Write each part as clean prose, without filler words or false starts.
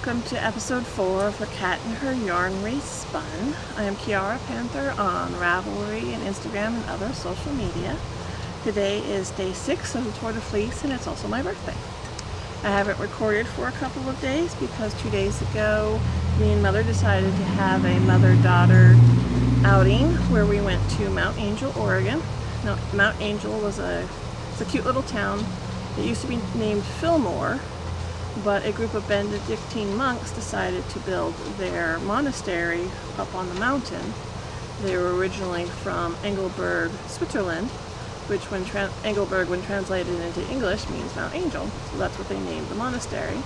welcome to episode 4 of Her Cat and Her Yarn Respun. I am Kiara Panther on Ravelry and Instagram and other social media. Today is day 6 of the Tour de Fleece and it's also my birthday. I haven't recorded for a couple of days because 2 days ago me and Mother decided to have a mother-daughter outing where we went to Mount Angel, Oregon. Now, Mount Angel it's a cute little town. It used to be named Fillmore, but a group of Benedictine monks decided to build their monastery up on the mountain. They were originally from Engelberg, Switzerland, which when Engelberg, when translated into English, means Mount Angel. So that's what they named the monastery.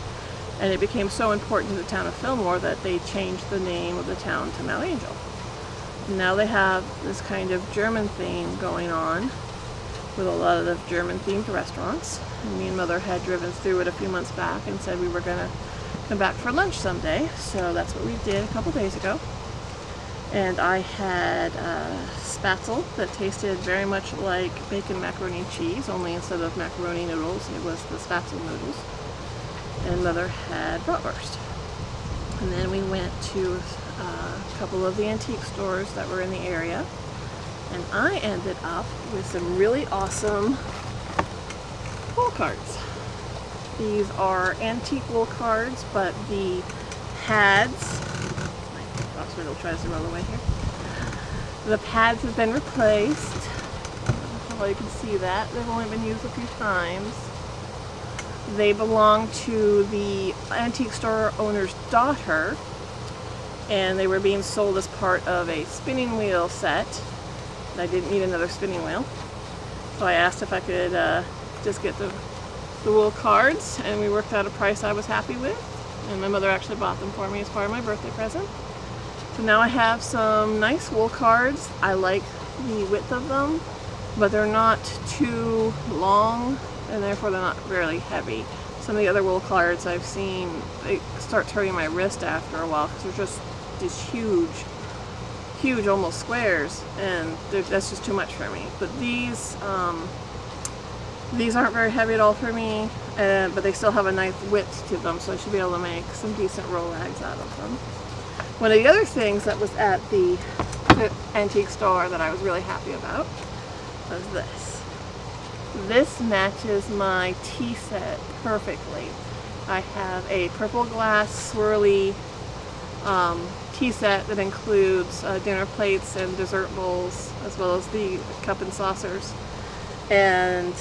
And it became so important to the town of Fillmore that they changed the name of the town to Mount Angel. Now they have this kind of German theme going on with a lot of German themed restaurants. And me and Mother had driven through it a few months back and said we were going to come back for lunch someday. So that's what we did a couple days ago. And I had spatzel that tasted very much like bacon macaroni and cheese, only instead of macaroni noodles, it was the spatzel noodles. And Mother had bratwurst. And then we went to a couple of the antique stores that were in the area. And I ended up with some really awesome wool cards. These are antique wool cards, but the pads, my box window tries to roll away here. The pads have been replaced. I don't know how well you can see that. They've only been used a few times. They belong to the antique store owner's daughter, and they were being sold as part of a spinning wheel set. I didn't need another spinning wheel, so I asked if I could just get the wool cards, and we worked out a price I was happy with, and my mother actually bought them for me as part of my birthday present. So now I have some nice wool cards. I like the width of them, but they're not too long, and therefore they're not really heavy. Some of the other wool cards I've seen, they start hurting my wrist after a while because they're just these huge almost squares, and that's just too much for me. But these aren't very heavy at all for me, but they still have a nice width to them, so I should be able to make some decent roll rags out of them. One of the other things that was at the antique store that I was really happy about was this. This matches my tea set perfectly. I have a purple glass swirly tea set that includes dinner plates and dessert bowls, as well as the cup and saucers. And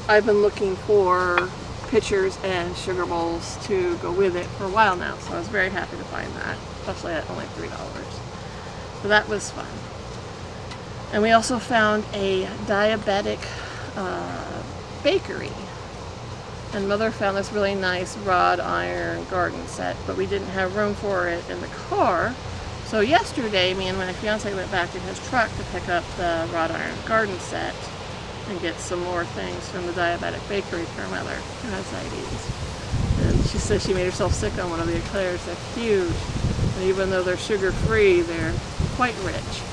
I've been looking for pitchers and sugar bowls to go with it for a while now, so I was very happy to find that, especially at only $3. So that was fun. And we also found a diabetic bakery. And Mother found this really nice wrought iron garden set, but we didn't have room for it in the car. So yesterday, me and my fiance went back in his truck to pick up the wrought iron garden set and get some more things from the diabetic bakery for Mother, who has diabetes. And she says she made herself sick on one of the eclairs. They're huge, and even though they're sugar-free, they're quite rich.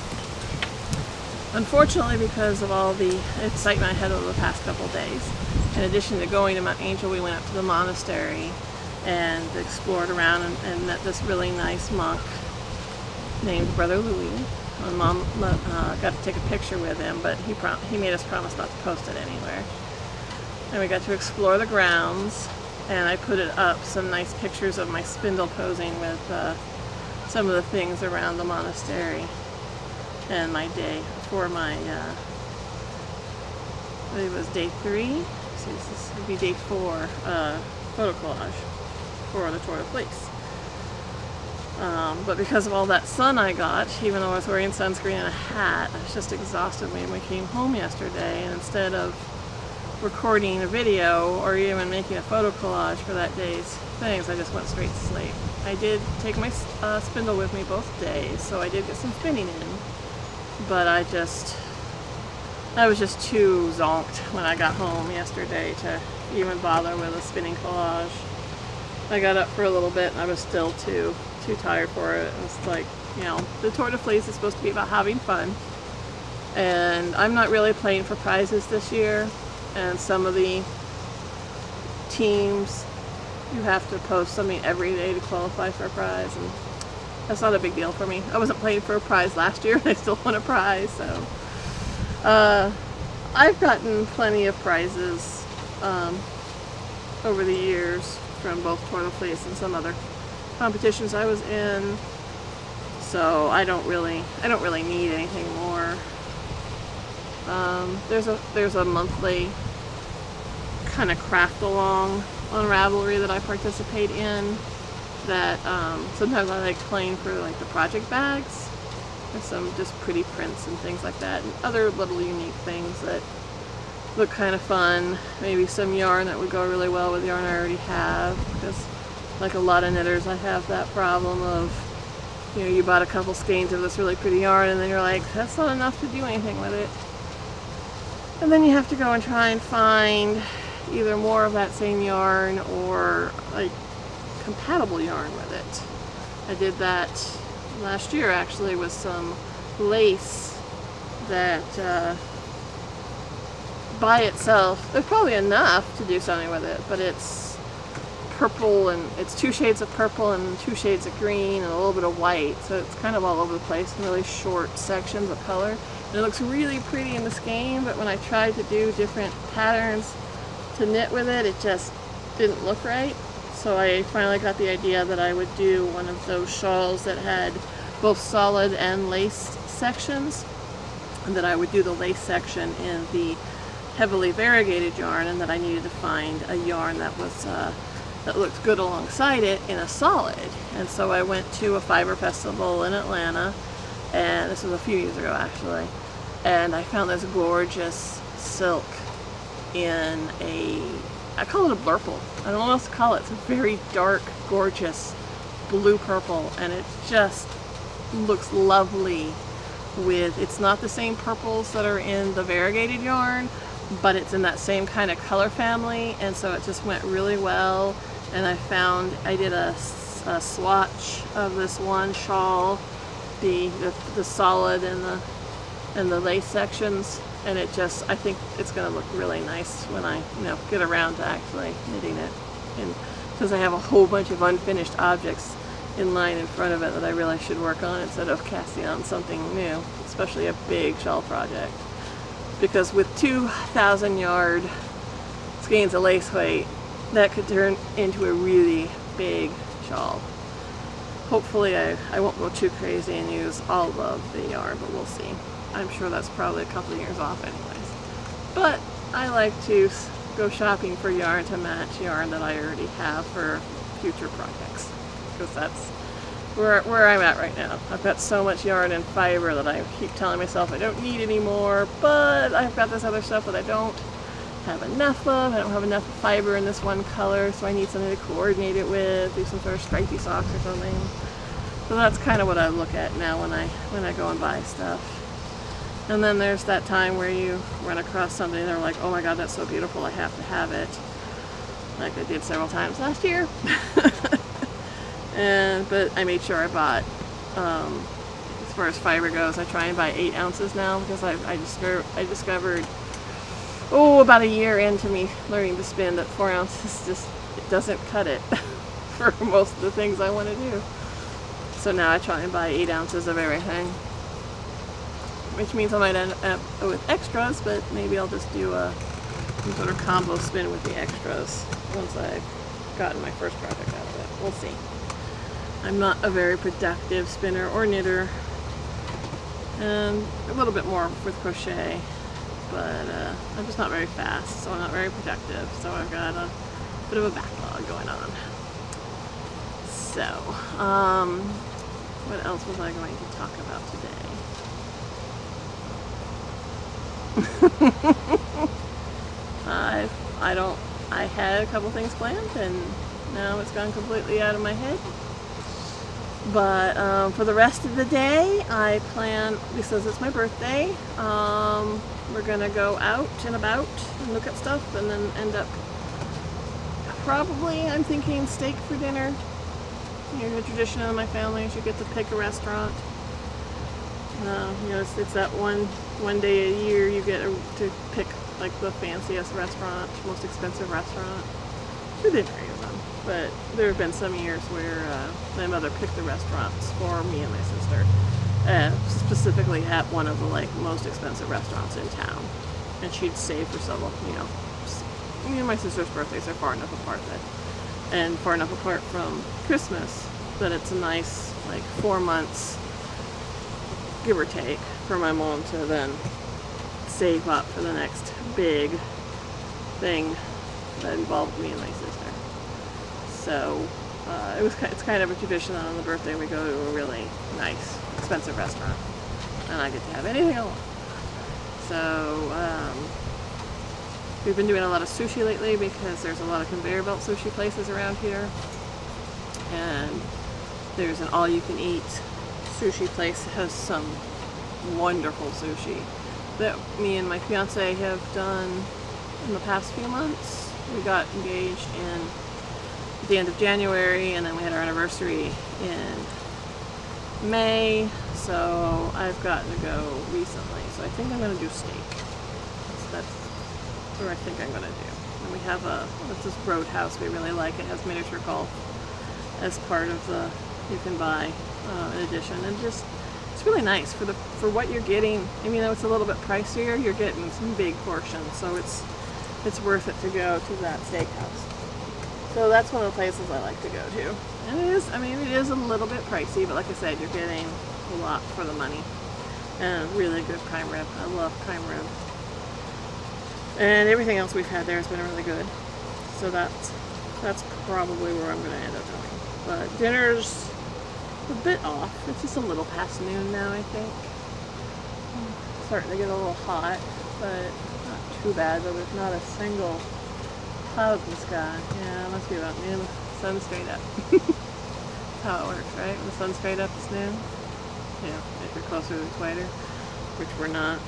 Unfortunately, because of all the excitement I had over the past couple days, in addition to going to Mount Angel, we went up to the monastery and explored around and met this really nice monk named Brother Louis. My mom got to take a picture with him, but he made us promise not to post it anywhere. And we got to explore the grounds, and I put it up some nice pictures of my spindle posing with some of the things around the monastery and my day for my, I believe it was day 3. This would be day 4 photo collage for the Tour de Fleece. But because of all that sun I got, even though I was wearing sunscreen and a hat, I was just exhausted when we came home yesterday, and instead of recording a video or even making a photo collage for that day's things, I just went straight to sleep. I did take my spindle with me both days, so I did get some spinning in, but I was just too zonked when I got home yesterday to even bother with a spinning collage. I got up for a little bit and I was still too tired for it. It's like, you know, the Tour de Fleece is supposed to be about having fun, and I'm not really playing for prizes this year, and some of the teams you have to post something every day to qualify for a prize, and that's not a big deal for me. I wasn't playing for a prize last year, and I still won a prize, so I've gotten plenty of prizes over the years from both Tour de Fleece and some other competitions I was in, so I don't really need anything more. There's a monthly kind of craft along on Ravelry that I participate in that sometimes I like playing for like the project bags. There's some just pretty prints and things like that, and other little unique things that look kind of fun. Maybe some yarn that would go really well with yarn I already have, because like a lot of knitters, I have that problem of, you know, you bought a couple skeins of this really pretty yarn and then you're like, that's not enough to do anything with it. And then you have to go and try and find either more of that same yarn or like compatible yarn with it. I did that last year actually with some lace that by itself, there's probably enough to do something with it, but it's purple, and it's 2 shades of purple and 2 shades of green and a little bit of white, so it's kind of all over the place in really short sections of color. And it looks really pretty in the skein, but when I tried to do different patterns to knit with it, it just didn't look right. So I finally got the idea that I would do one of those shawls that had both solid and lace sections, and that I would do the lace section in the heavily variegated yarn, and that I needed to find a yarn that was that looked good alongside it in a solid. And so I went to a fiber festival in Atlanta, and this was a few years ago actually, and I found this gorgeous silk in I call it a blurple. I don't know what else to call it. It's a very dark, gorgeous blue purple, and it just looks lovely with, it's not the same purples that are in the variegated yarn, but it's in that same kind of color family, and so it just went really well. And I did a swatch of this one shawl, the solid and the lace sections, and it just, I think it's going to look really nice when I, you know, get around to actually knitting it, and because I have a whole bunch of unfinished objects in line in front of it that I really should work on instead of casting on something new, especially a big shawl project. Because with 2,000 yard skeins of lace weight, that could turn into a really big shawl. Hopefully I won't go too crazy and use all of the yarn, but we'll see. I'm sure that's probably a couple of years off anyways. But I like to go shopping for yarn to match yarn that I already have for future projects, because that's where I'm at right now. I've got so much yarn and fiber that I keep telling myself I don't need anymore, but I've got this other stuff that I don't have enough of. I don't have enough fiber in this one color, so I need something to coordinate it with, do some sort of stripy socks or something. So that's kind of what I look at now when I go and buy stuff. And then there's that time where you run across something and they're like, oh my god, that's so beautiful, I have to have it. Like I did several times last year. But I made sure I bought, as far as fiber goes, I try and buy 8 ounces now, because I discovered, about a year into me learning to spin, that 4 ounces just, it doesn't cut it for most of the things I want to do. So now I try and buy 8 ounces of everything, which means I might end up with extras, but maybe I'll just do some sort of combo spin with the extras once I've gotten my first project out of it. We'll see. I'm not a very productive spinner or knitter, and a little bit more with crochet, but I'm just not very fast, so I'm not very productive, so I've got a bit of a backlog going on. So, what else was I going to talk about today? I had a couple things planned, and now it's gone completely out of my head. But for the rest of the day, I plan, because it's my birthday, we're gonna go out and about and look at stuff, and then end up probably, I'm thinking, steak for dinner. You know, the tradition in my family is you get to pick a restaurant. You know, it's that one day a year you get to pick like the fanciest restaurant, most expensive restaurant. within reason. But there have been some years where my mother picked the restaurants for me and my sister, specifically at one of the like most expensive restaurants in town, and she'd stay for several, me and my sister's birthdays are far enough apart and far enough apart from Christmas that it's a nice like 4 months, give or take, for my mom to then save up for the next big thing that involved me and my sister. So it's kind of a tradition that on the birthday we go to a really nice, expensive restaurant, and I get to have anything I want. So we've been doing a lot of sushi lately because there's a lot of conveyor belt sushi places around here, and there's an all-you-can-eat sushi place that has some wonderful sushi that me and my fiance have done in the past few months. We got engaged at the end of January, and then we had our anniversary in May, so I've gotten to go recently. So I think I'm going to do steak. That's what I think I'm going to do. And we have it's this roadhouse we really like. It has miniature golf as part of the, you can buy in addition, and just it's really nice for what you're getting. I mean, though it's a little bit pricier, you're getting some big portions, so it's worth it to go to that steakhouse. So that's one of the places I like to go to. And it is, I mean, it is a little bit pricey, but like I said, you're getting a lot for the money. And really good prime rib. I love prime rib. And everything else we've had there has been really good. So that's probably where I'm going to end up going. But dinner's a bit off. It's just a little past noon now, I think. It's starting to get a little hot, but not too bad. Though there's not a single cloud in the sky. Yeah, it must be about noon. Sun's straight up. That's how it works, right? When the sun's straight up, it's noon. Yeah, if you're closer to the equator, which we're not.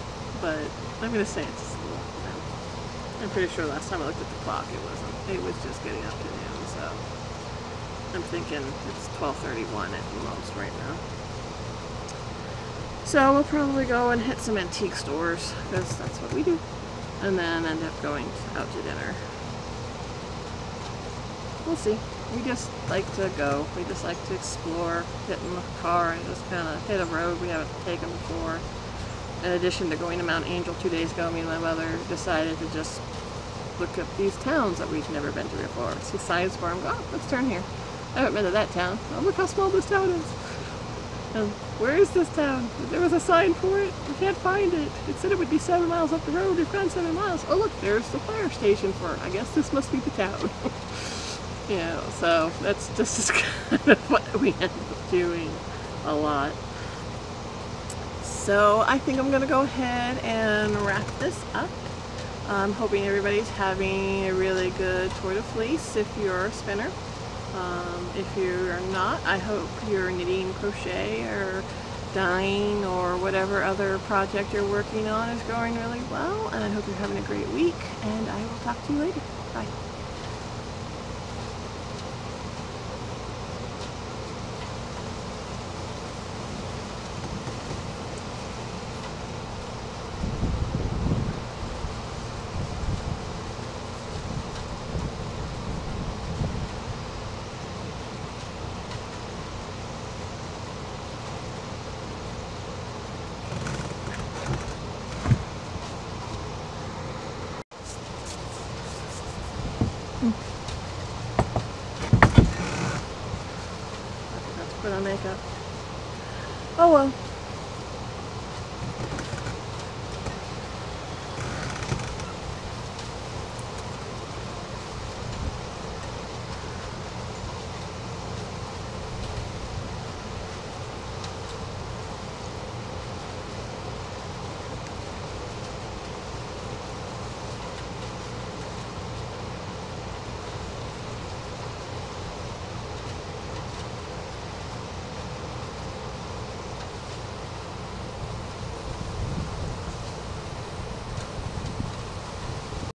But I'm going to say it's a little. I'm pretty sure last time I looked at the clock, it wasn't. It was just getting up to noon, so I'm thinking it's 12:31 at the most right now. So we'll probably go and hit some antique stores, because that's what we do, and then end up going out to dinner. We'll see. We just like to go. We just like to explore, get in the car and just kind of hit a road we haven't taken before. In addition to going to Mount Angel 2 days ago, me and my mother decided to just look at these towns that we've never been to before. See signs for them, go, oh, let's turn here. I haven't been to that town. Oh, look how small this town is. And where is this town? There was a sign for it. We can't find it. It said it would be 7 miles up the road. We've gone 7 miles. Oh, look, there's the fire station for it. I guess this must be the town. So that's just kind of what we end up doing a lot. So I think I'm going to go ahead and wrap this up. I'm hoping everybody's having a really good Tour de Fleece if you're a spinner. If you're not, I hope you're knitting, crochet, or dyeing, or whatever other project you're working on is going really well. And I hope you're having a great week, and I will talk to you later. Bye. I forgot to put on makeup. Oh well.